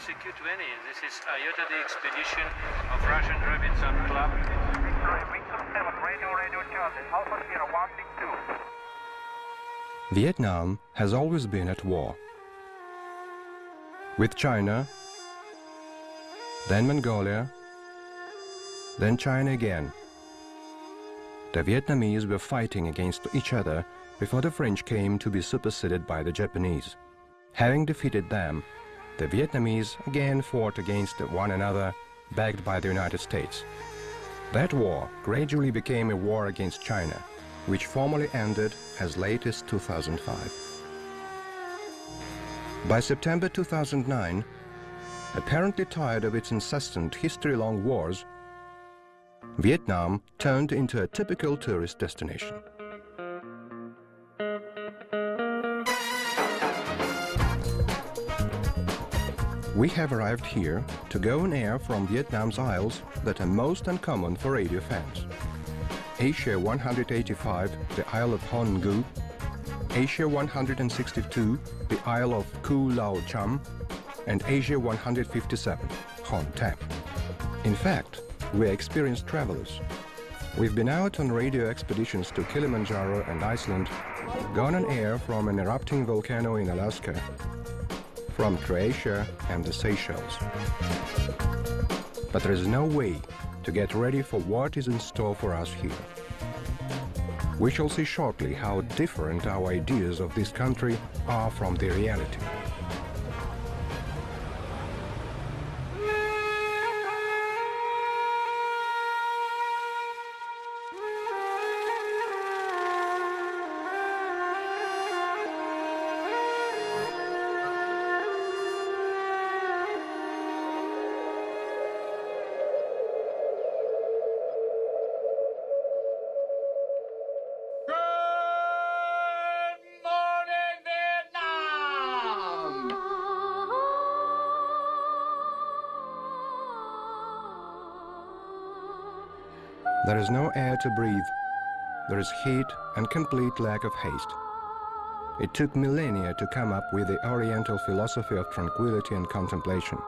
execute any. This is IOTA the expedition of Russian Robinson Club. Victor 7, radio charges, Alpha Sierra 162. Vietnam has always been at war. With China, then Mongolia, then China again. The Vietnamese were fighting against each other before the French came to be superseded by the Japanese. Having defeated them, the Vietnamese again fought against one another, backed by the United States. That war gradually became a war against China, which formally ended as late as 2005. By September 2009, apparently tired of its incessant history-long wars, Vietnam turned into a typical tourist destination. We have arrived here to go on air from Vietnam's isles that are most uncommon for radio fans. Asia 185, the Isle of Hon Gu, Asia 162, the Isle of Cu Lao Cham, and Asia 157, Hon Tam. In fact, we're experienced travelers. We've been out on radio expeditions to Kilimanjaro and Iceland, gone on air from an erupting volcano in Alaska, from Croatia and the Seychelles. But there is no way to get ready for what is in store for us here. We shall see shortly how different our ideas of this country are from the reality. There is no air to breathe. There is heat and complete lack of haste. It took millennia to come up with the Oriental philosophy of tranquility and contemplation.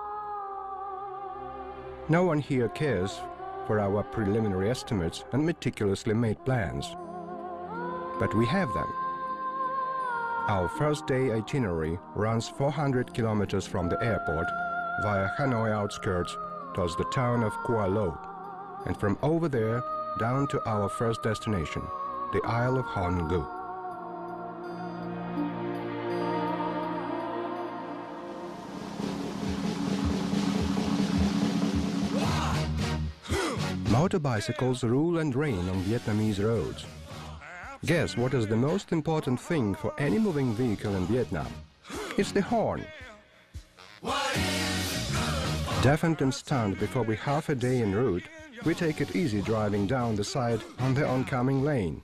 No one here cares for our preliminary estimates and meticulously made plans. But we have them. Our first day itinerary runs 400 kilometers from the airport via Hanoi outskirts towards the town of Qua Lo, and from over there down to our first destination, the Isle of Hon Gu. Motorbicycles rule and reign on Vietnamese roads. Guess what is the most important thing for any moving vehicle in Vietnam? It's the horn. Deafened and stunned before we half a day en route, we take it easy driving down the side on the oncoming lane.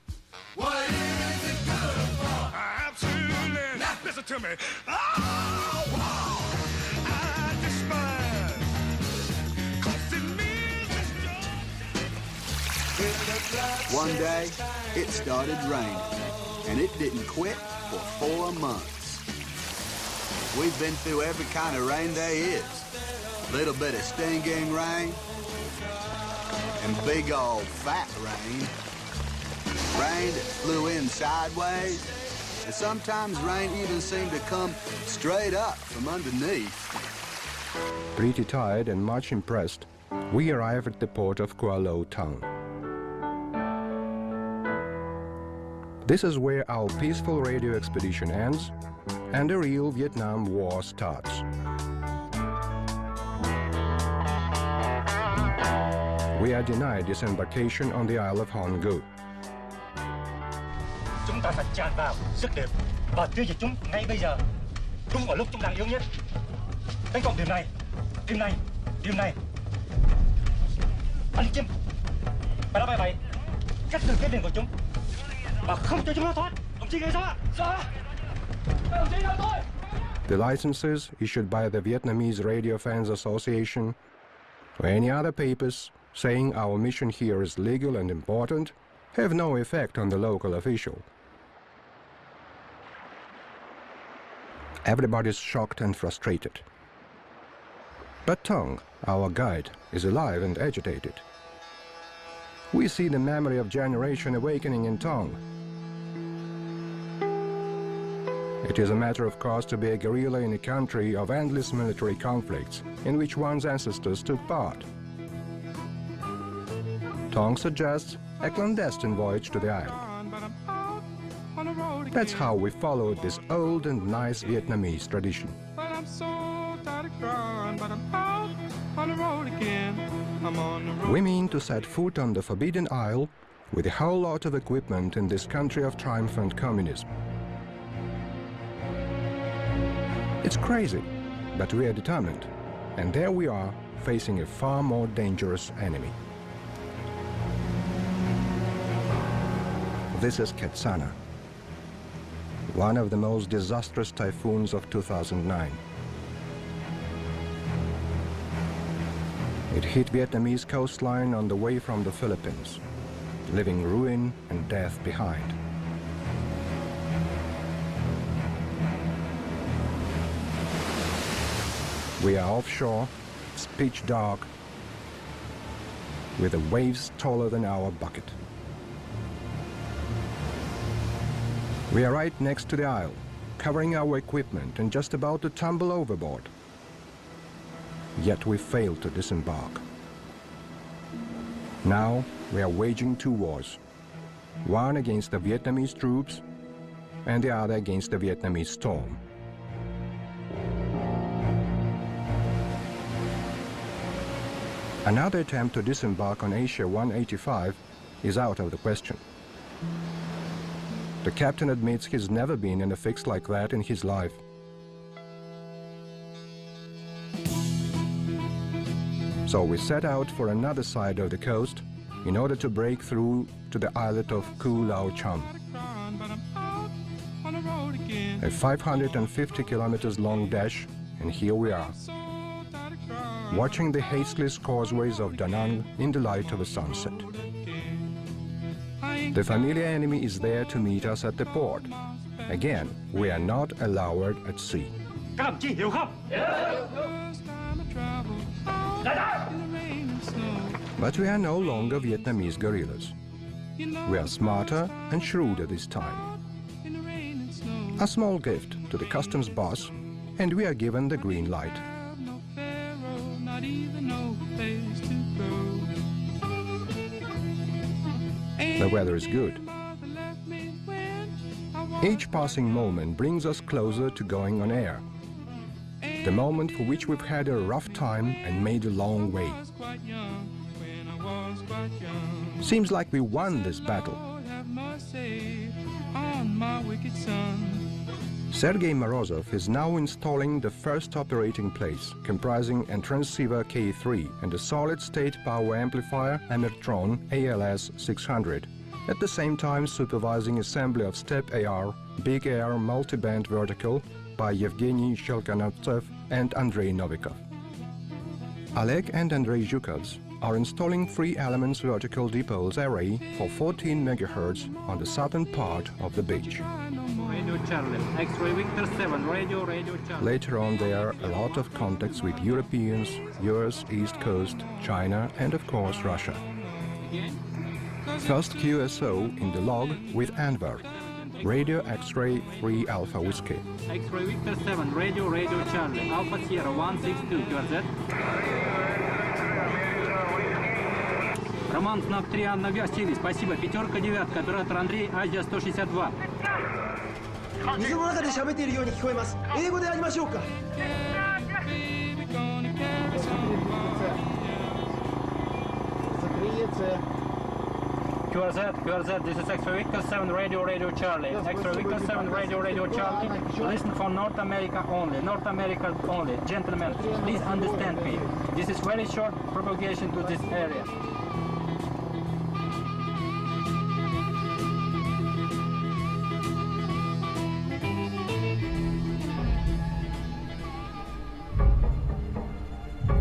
What is it good for? Absolutely. Now listen to me. Oh, wow. I despise. 'Cause it means it's One day, it started raining, and it didn't quit for 4 months. We've been through every kind of rain there is. Little bit of stinging rain, and big old fat rain. Rain that flew in sideways, and sometimes rain even seemed to come straight up from underneath. Pretty tired and much impressed, we arrive at the port of Qua Lo town. This is where our peaceful radio expedition ends and the real Vietnam War starts. We are denied disembarkation on the Isle of Hon Gu. Chúng ta phải tràn vào sức đẹp và tiêu diệt chúng ngay bây giờ, đúng ở lúc chúng đang yếu nhất. Tấn công điểm này, điểm này, điểm này. Bắn chim, và nó bay bay, cắt được cái miệng của chúng và không cho chúng nó thoát. Đồng chí nghe rõ ạ? Rõ. Đồng chí nghe tôi. The licenses issued by the Vietnamese Radio Fans Association or any other papers saying our mission here is legal and important have no effect on the local official. Everybody's shocked and frustrated. But Tong, our guide, is alive and agitated. We see the memory of generation awakening in Tong. It is a matter of course to be a guerrilla in a country of endless military conflicts in which one's ancestors took part. Tong suggests a clandestine voyage to the island. That's how we followed this old and nice Vietnamese tradition. We mean to set foot on the Forbidden Isle with a whole lot of equipment in this country of triumphant communism. It's crazy, but we are determined, and there we are, facing a far more dangerous enemy. This is Ketsana, one of the most disastrous typhoons of 2009. It hit Vietnamese coastline on the way from the Philippines, leaving ruin and death behind. We are offshore, it's pitch dark, with the waves taller than our bucket. We are right next to the isle, covering our equipment and just about to tumble overboard. Yet we fail to disembark. Now we are waging two wars, one against the Vietnamese troops and the other against the Vietnamese storm. Another attempt to disembark on Asia 185 is out of the question. The captain admits he's never been in a fix like that in his life. So we set out for another side of the coast in order to break through to the islet of Khu Lao Cham. A 550 kilometers long dash, and here we are, watching the hasteless causeways of Da Nang in the light of a sunset. The familiar enemy is there to meet us at the port. Again, we are not allowed at sea. But we are no longer Vietnamese guerrillas. We are smarter and shrewder this time. A small gift to the customs boss, and we are given the green light. The weather is good. Each passing moment brings us closer to going on air. The moment for which we've had a rough time and made a long way. Seems like we won this battle. Sergei Morozov is now installing the first operating place, comprising a transceiver K3 and a solid-state power amplifier Emertron ALS 600, at the same time supervising assembly of Step AR Big Air Multiband Vertical by Yevgeny Shelkanavtsev and Andrei Novikov. Oleg and Andrei Zhukovs are installing 3 elements vertical dipoles array for 14 MHz on the southern part of the beach. Radio Charlie, X-ray Victor 7, Radio Charlie. Later on there are a lot of contacts with Europeans, US, East Coast, China and of course Russia. First QSO in the log with Anvar, Radio X-ray 3 Alpha Whiskey. X-ray Victor 7, Radio Charlie, Alpha Sierra 162, QRZ. Роман, знак 3, Анна Вясили, спасибо. 5-9, оператор Андрей, Азия 162. 水の中で喋っているように聞こえます。英語でやりましょうか。QRZ, this is X-ray Victor 7, Radio Charlie. X-ray Victor 7, Radio Charlie. Listen for North America only, Gentlemen, please understand me. This is very short propagation to this area.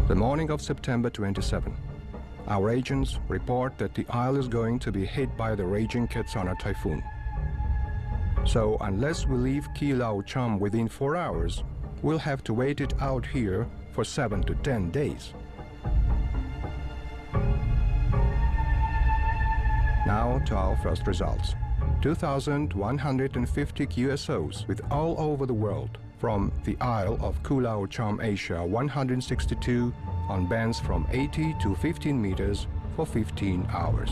The morning of September 27. Our agents report that the isle is going to be hit by the raging Ketsana typhoon. So unless we leave Khu Lao Cham within 4 hours, we'll have to wait it out here for 7 to 10 days. Now to our first results. 2,150 QSOs with all over the world, from the Isle of Kulau Cham Asia 162 on bands from 80 to 15 meters for 15 hours.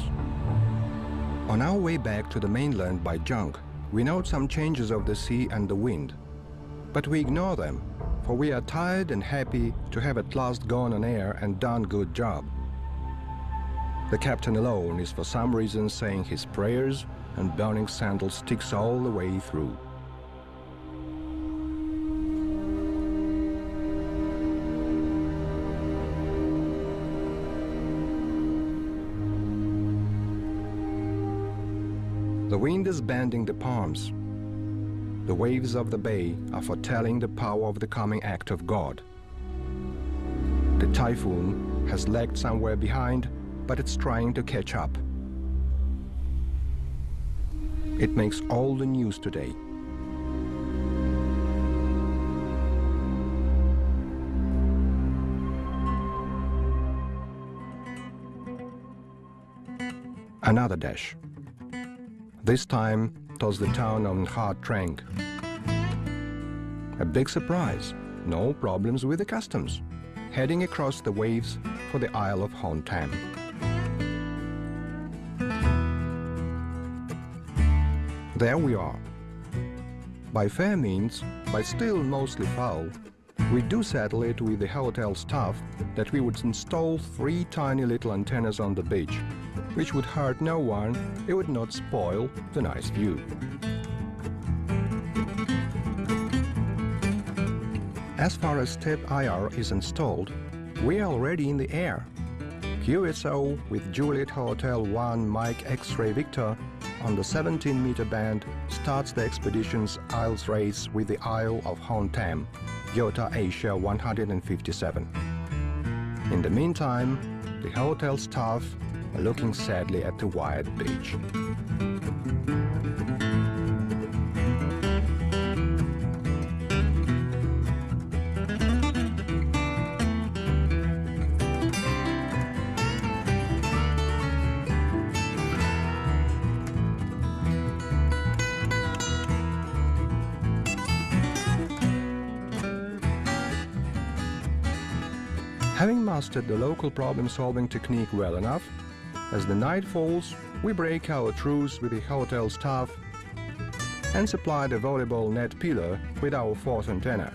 On our way back to the mainland by junk, we note some changes of the sea and the wind. But we ignore them, for we are tired and happy to have at last gone on air and done good job. The captain alone is for some reason saying his prayers, and burning sandal sticks all the way through. The wind is bending the palms. The waves of the bay are foretelling the power of the coming act of God. The typhoon has lagged somewhere behind, but it's trying to catch up. It makes all the news today. Another dash. This time towards the town of Nha Trang. A big surprise, no problems with the customs. Heading across the waves for the Isle of Hon Tam. There we are. By fair means, but still mostly foul, we do settle it with the hotel staff that we would install 3 tiny little antennas on the beach, which would hurt no one, it would not spoil the nice view. As far as STEP IR is installed, we are already in the air. QSO with Juliet Hotel 1 Mike X-Ray Victor on the 17-meter band starts the expedition's Isles race with the Isle of Hon Tam, Yota Asia 157. In the meantime, the hotel staff are looking sadly at the wide beach. Having mastered the local problem-solving technique well enough, as the night falls, we break our truce with the hotel staff and supply the volleyball net pillar with our 4th antenna,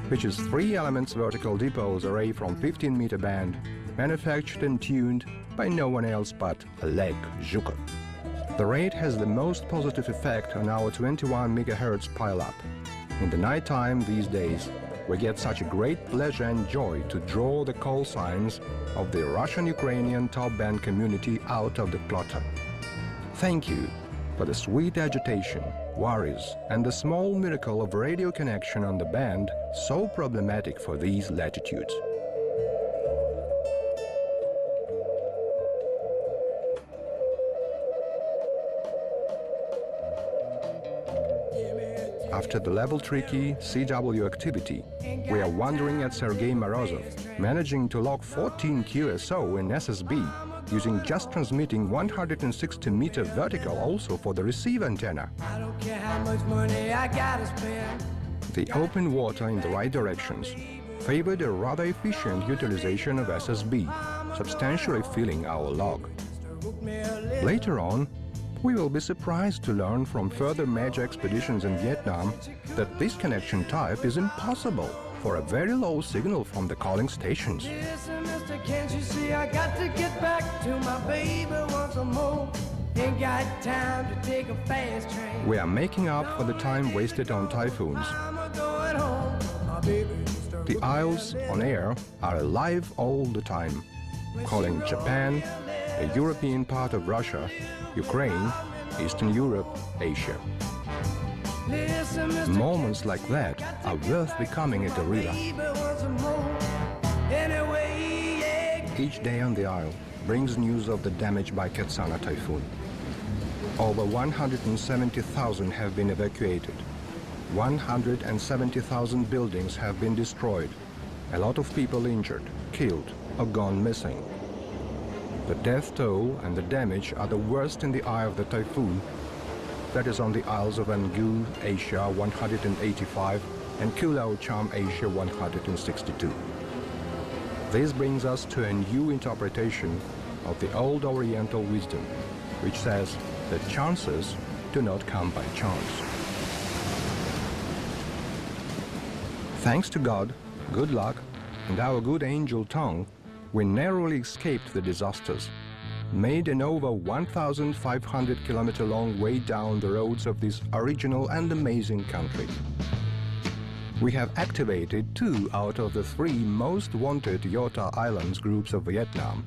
which is 3 elements vertical dipole array from 15-meter band, manufactured and tuned by no one else but Oleg Zhukov. The rate has the most positive effect on our 21 MHz pile-up. In the nighttime these days, we get such a great pleasure and joy to draw the call signs of the Russian-Ukrainian top band community out of the plotter. Thank you for the sweet agitation, worries, and the small miracle of radio connection on the band so problematic for these latitudes. After the level tricky CW activity, we are wondering at Sergei Morozov, managing to lock 14 QSO in SSB, using just transmitting 160-meter vertical also for the receive antenna. I don't care how much money I gotta spend. The open water in the right directions favored a rather efficient utilization of SSB, substantially filling our log. Later on, we will be surprised to learn from further major expeditions in Vietnam that this connection type is impossible for a very low signal from the calling stations. Listen, mister, can't you see I got to get back to my baby once more? Ain't got time to take a fast train. We are making up for the time wasted on typhoons. I'm going home. My baby The Isles on air are alive all the time, calling Japan, a European part of Russia, Ukraine, Eastern Europe, Asia. Listen, mister, Moments like that are worth becoming a gorilla. baby once more. Anyway, yeah. Each day on the Isle brings news of the damage by Ketsana typhoon. Over 170,000 have been evacuated. 170,000 buildings have been destroyed. A lot of people injured, killed, or gone missing. The death toll and the damage are the worst in the eye of the typhoon that is on the Isles of Angu, Asia 185, and Kulao Cham, Asia 162. This brings us to a new interpretation of the old Oriental wisdom, which says that chances do not come by chance. Thanks to God, good luck, and our good angel Tong, we narrowly escaped the disasters, made an over 1,500 kilometer long way down the roads of this original and amazing country. We have activated 2 out of the 3 most wanted Yota Islands groups of Vietnam,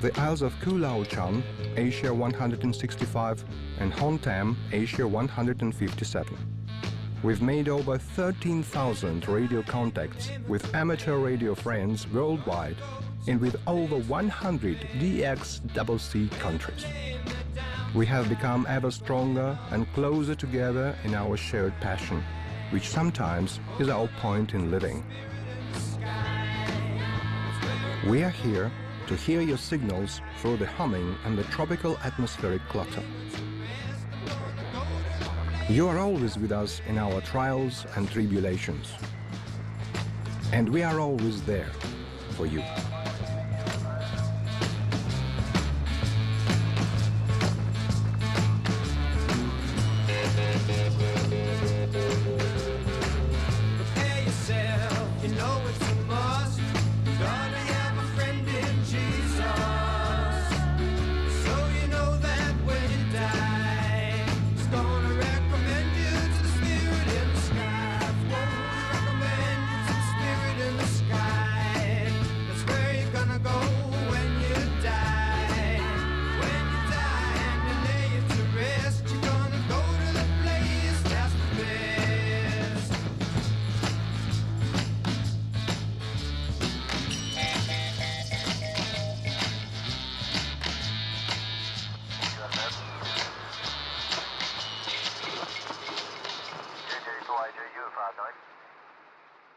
the Isles of Kulao Cham, Asia 165, and Hon Tam, Asia 157. We've made over 13,000 radio contacts with amateur radio friends worldwide and with over 100 DXCC countries. We have become ever stronger and closer together in our shared passion, which sometimes is our point in living. We are here to hear your signals through the humming and the tropical atmospheric clutter. You are always with us in our trials and tribulations, and we are always there for you.